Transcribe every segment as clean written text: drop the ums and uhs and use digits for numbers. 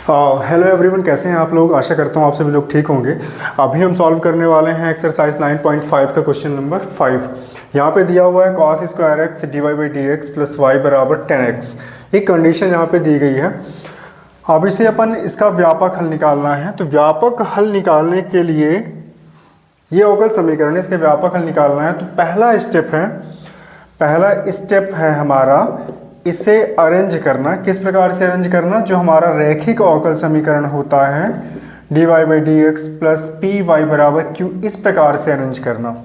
Hello everyone, कैसे हैं आप लोग। आशा करता हूँ आप सभी लोग ठीक होंगे। अभी हम सॉल्व करने वाले हैं एक्सरसाइज 9.5 का क्वेश्चन नंबर 5। यहाँ पे दिया हुआ है cos square x d Y by D x plus y बराबर 10x। एक कंडीशन यहाँ पे दी गई है। अब इसे अपन इसका व्यापक हल निकालना है। तो व्यापक हल निकालने के लिए ये अवकल समीकरण है, इसके व्यापक हल निकालना है। तो पहला स्टेप है हमारा इसे अरेंज करना। किस प्रकार से अरेंज करना? जो हमारा रैखिक अवकल समीकरण होता है d Y by D x plus P Y बराबर क्यू, इस प्रकार से अरेंज करना।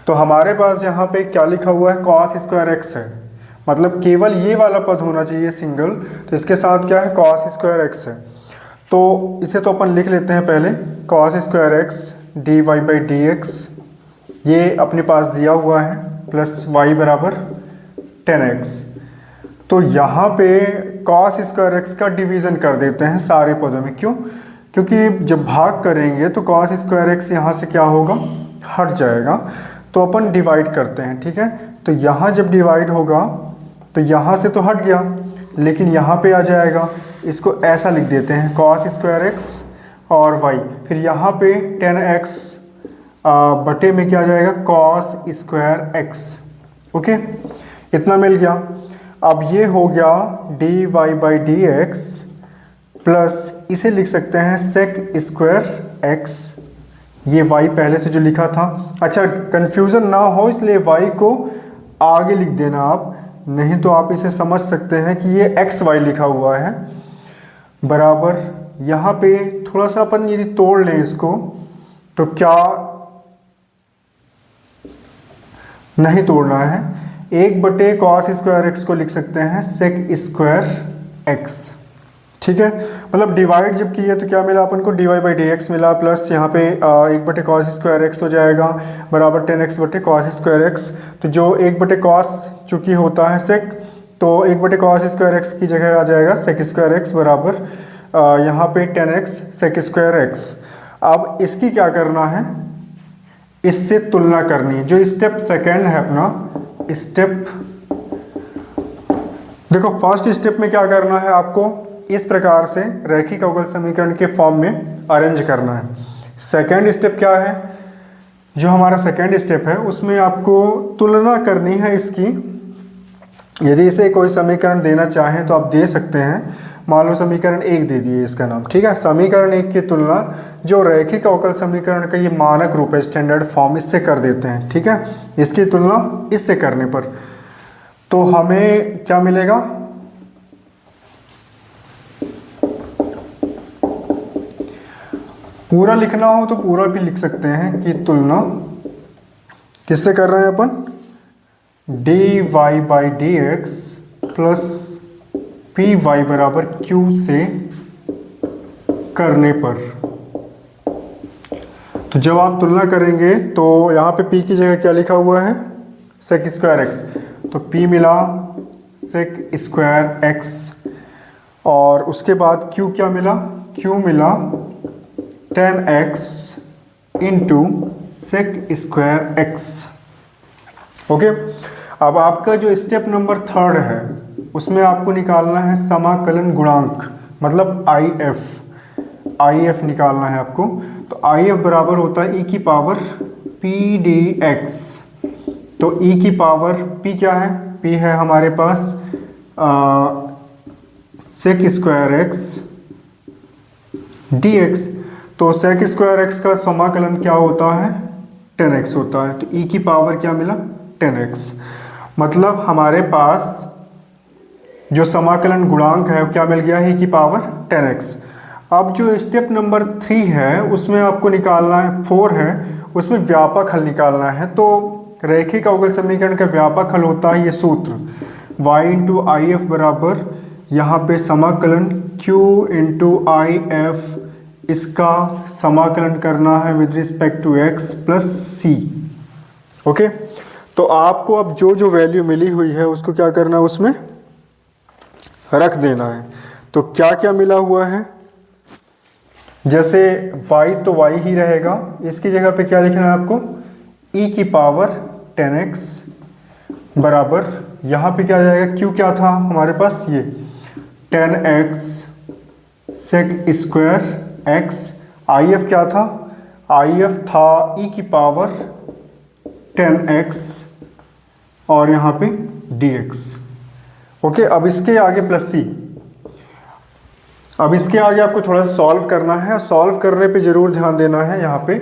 तो हमारे पास यहाँ पे क्या लिखा हुआ है? कॉस स्क्वायर एक्स है, मतलब केवल ये वाला पद होना चाहिए सिंगल। तो इसके साथ क्या है? कॉस स्क्वायर एक्स है। तो इसे तो अपन लिख लेते हैं पहले, cos square x d Y by D x, ये अपने पास दिया हुआ है, प्लस वाई बराबर 10x। तो यहाँ पे cos स्क्वायर एक्स का डिवीज़न कर देते हैं सारे पदों में। क्यों? क्योंकि जब भाग करेंगे तो cos स्क्वायर एक्स यहाँ से क्या होगा? हट जाएगा। तो अपन डिवाइड करते हैं, ठीक है। तो यहाँ जब डिवाइड होगा तो यहाँ से तो हट गया, लेकिन यहाँ पे आ जाएगा। इसको ऐसा लिख देते हैं cos स्क्वायर एक्स और y, फिर यहाँ पे 10x बटे में क्या आ जाएगा? cos square x. ओके, इतना मिल गया। अब ये हो गया d Y by D x plus, इसे लिख सकते हैं सेक स्क्वायर एक्स। ये y पहले से जो लिखा था। अच्छा, कंफ्यूजन ना हो इसलिए y को आगे लिख देना आप, नहीं तो आप इसे समझ सकते हैं कि ये एक्स वाई लिखा हुआ है। बराबर यहाँ पे थोड़ा सा अपन यदि तोड़ लें इसको तो क्या नहीं तोड़ना है, 1 कॉस स्क्वायर एक्स को लिख सकते हैं सेक स्क्वायर एक्स, ठीक है। मतलब डिवाइड जब किए तो क्या मिला अपन को? D Y by D x मिला, प्लस यहाँ पे 1 कॉस स्क्वायर एक्स हो जाएगा बराबर 10x बटे कॉस स्क्वायर एक्स। तो जो 1 कॉस चूँकि होता है सेक, तो 1 कॉस स्क्वायर एक्स की जगह आ जाएगा सेक स्क्वायर एक्स बराबर यहाँ पे 10x सेक स्क्वायर एक्स। अब इसकी क्या करना है? इससे तुलना करनी है। जो स्टेप सेकेंड है अपना स्टेप, देखो फर्स्ट स्टेप में क्या करना है आपको? इस प्रकार से रैखिक अवकल समीकरण के फॉर्म में अरेंज करना है। सेकेंड स्टेप क्या है? जो हमारा सेकेंड स्टेप है उसमें आपको तुलना करनी है इसकी। यदि इसे कोई समीकरण देना चाहें तो आप दे सकते हैं। मान लो समीकरण 1 दे दिए इसका नाम, ठीक है। समीकरण 1 की तुलना जो रैखिक अवकल समीकरण का ये मानक रूप है, स्टैंडर्ड फॉर्म, इससे कर देते हैं, ठीक है। इसकी तुलना इससे करने पर तो हमें क्या मिलेगा? पूरा लिखना हो तो पूरा भी लिख सकते हैं कि तुलना किससे कर रहे हैं अपन? D Y by D x plus P Y बराबर क्यू से करने पर। तो जब आप तुलना करेंगे तो यहाँ पे p की जगह क्या लिखा हुआ है? Sec square x. तो p मिला सेक स्क्वायर एक्स, और उसके बाद q क्या मिला? q मिला 10x into sec square x. Okay, अब आपका जो स्टेप नंबर 3 है उसमें आपको निकालना है समाकलन गुणांक, मतलब IF निकालना है आपको। तो IF बराबर होता है e की पावर पी डी एक्स। तो e की पावर p क्या है? p है हमारे पास sec square x D X. तो सेक स्क्वायर एक्स का समाकलन क्या होता है? 10x होता है। तो e की पावर क्या मिला? 10x। मतलब हमारे पास जो समाकलन गुणांक है क्या मिल गया? e की पावर 10x। अब जो स्टेप नंबर 3 है उसमें आपको निकालना है, 4 है, उसमें व्यापक हल निकालना है। तो रैखिक अवकल समीकरण का व्यापक हल होता है ये सूत्र, y इंटू आई एफ बराबर यहाँ पे समाकलन q इंटू आई एफ, इसका समाकलन करना है with respect to x plus c। Okay, तो आपको अब जो जो वैल्यू मिली हुई है उसको क्या करना है? उसमें रख देना है। तो क्या क्या मिला हुआ है? जैसे y तो y ही रहेगा, इसकी जगह पे क्या लिखना है आपको? e की पावर 10x बराबर यहाँ पे क्या आ जाएगा? q क्या था हमारे पास? ये 10x sec square x, I F क्या था, आई एफ था ई की पावर 10x और यहाँ पे dx। ओके, अब इसके आगे प्लस सी। अब इसके आगे आपको थोड़ा सा सॉल्व करना है, सॉल्व करने पे ज़रूर ध्यान देना है यहाँ पे।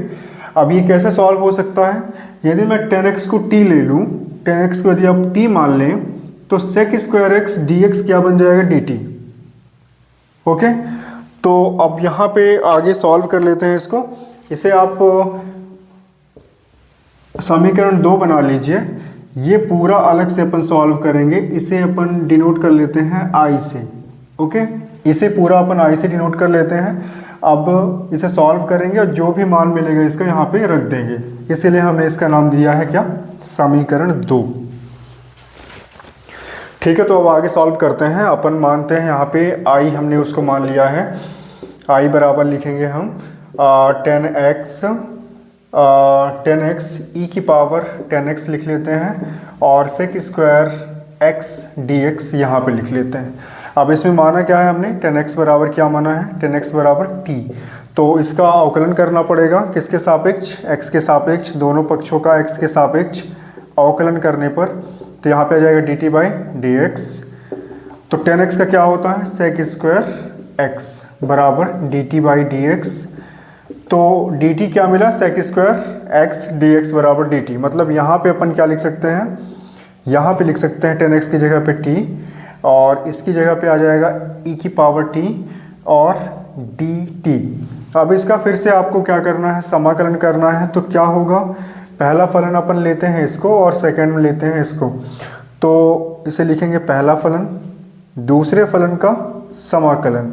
अब ये कैसे सॉल्व हो सकता है, यदि मैं 10x को t ले लूँ, 10x को यदि आप t मान लें तो सेक स्क्वायर एक्स dx क्या बन जाएगा, dt। ओके, तो अब यहाँ पे आगे सॉल्व कर लेते हैं इसको। इसे आप समीकरण 2 बना लीजिए, ये पूरा अलग से अपन सॉल्व करेंगे। इसे अपन डिनोट कर लेते हैं i से। ओके, इसे पूरा अपन i से डिनोट कर लेते हैं। अब इसे सॉल्व करेंगे और जो भी मान मिलेगा इसका यहाँ पे रख देंगे, इसीलिए हमने इसका नाम दिया है क्या, समीकरण 2। ठीक है, तो अब आगे सॉल्व करते हैं। अपन मानते हैं यहाँ पे i हमने उसको मान लिया है, i बराबर लिखेंगे हम 10x ई की पावर 10x लिख लेते हैं और सेक स्क्वायर x dx यहाँ पे लिख लेते हैं। अब इसमें माना क्या है हमने, 10x बराबर क्या माना है, 10x बराबर t। तो इसका अवकलन करना पड़ेगा किसके सापेक्ष, x के सापेक्ष, दोनों पक्षों का x के सापेक्ष अवकलन करने पर तो यहाँ पे आ जाएगा dt बाई डी एक्स। तो 10x का क्या होता है, सेक स्क्वायर x बराबर dt बाई डी एक्स। तो dt क्या मिला, सेक स्क्वायर x dx बराबर dt। मतलब यहाँ पे अपन क्या लिख सकते हैं, यहाँ पे लिख सकते हैं 10x की जगह पे t और इसकी जगह पे आ जाएगा e की पावर t और dt। अब इसका फिर से आपको क्या करना है, समाकलन करना है। तो क्या होगा, पहला फलन अपन लेते हैं इसको और सेकंड में लेते हैं इसको। तो इसे लिखेंगे पहला फलन, दूसरे फलन का समाकलन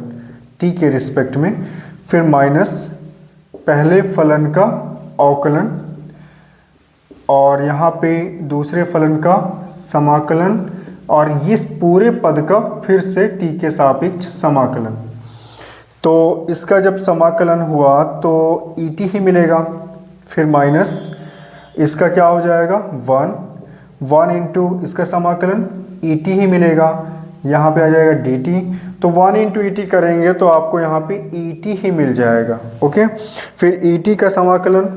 t के रिस्पेक्ट में, फिर माइनस पहले फलन का अवकलन और यहाँ पे दूसरे फलन का समाकलन और इस पूरे पद का फिर से t के सापेक्ष समाकलन। तो इसका जब समाकलन हुआ तो et ही मिलेगा, फिर माइनस इसका क्या हो जाएगा 1 इंटू इसका समाकलन et ही मिलेगा, यहाँ पे आ जाएगा dt। तो 1 इंटू ई करेंगे तो आपको यहाँ पे et ही मिल जाएगा। ओके, फिर et का समाकलन।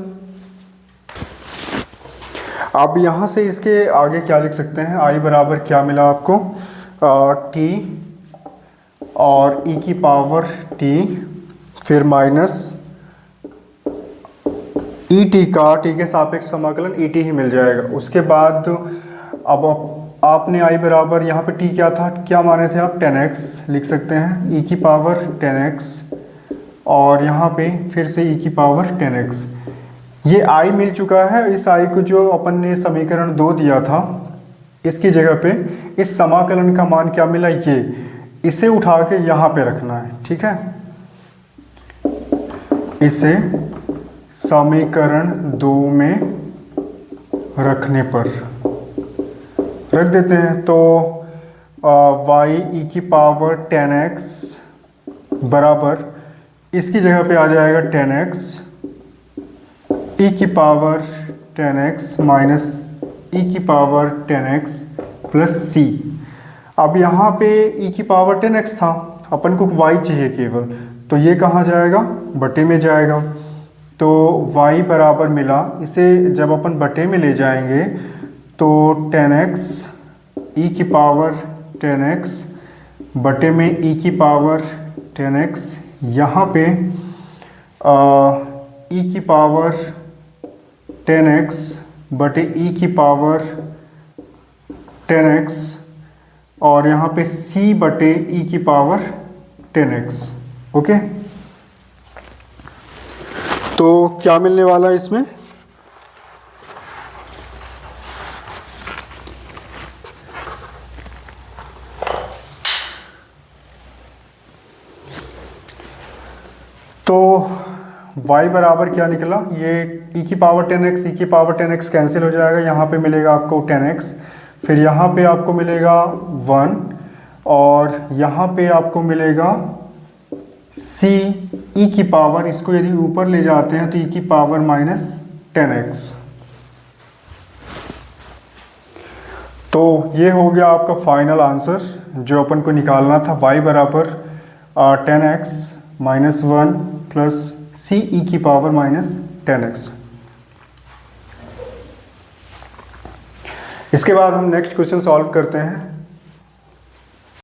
अब यहाँ से इसके आगे क्या लिख सकते हैं, i बराबर क्या मिला आपको, t और e की पावर t, फिर माइनस et का t के सापेक्ष समाकलन et ही मिल जाएगा। उसके बाद अब आपने i बराबर यहाँ पे t क्या था, क्या माने थे आप, 10x लिख सकते हैं, e की पावर 10x और यहाँ पे फिर से e की पावर 10x। ये i मिल चुका है, इस i को जो अपन ने समीकरण 2 दिया था इसकी जगह पे इस समाकलन का मान क्या मिला, ये इसे उठा के यहाँ पे रखना है। ठीक है, इसे समीकरण 2 में रखने पर रख देते हैं। तो y e की पावर 10x बराबर इसकी जगह पे आ जाएगा 10x e की पावर 10x माइनस e की पावर 10x प्लस c। अब यहाँ पे e की पावर 10x था, अपन को y चाहिए केवल, तो ये कहाँ जाएगा, बटे में जाएगा। तो y बराबर मिला, इसे जब अपन बटे में ले जाएंगे तो 10x e की पावर 10x बटे में e की पावर 10x, यहाँ पे e की पावर 10x बटे e की पावर 10x और यहाँ पे c बटे e की पावर 10x। ओके, तो क्या मिलने वाला है इसमें, तो y बराबर क्या निकला, ये e की पावर 10x, e की पावर 10x कैंसिल हो जाएगा, यहाँ पे मिलेगा आपको 10x, फिर यहाँ पे आपको मिलेगा 1 और यहाँ पे आपको मिलेगा c e की पावर, इसको यदि ऊपर ले जाते हैं तो e की पावर माइनस 10x। तो ये हो गया आपका फाइनल आंसर जो अपन को निकालना था, y बराबर 10x -1 प्लस सी ई की पावर -10x। इसके बाद हम नेक्स्ट क्वेश्चन सॉल्व करते हैं।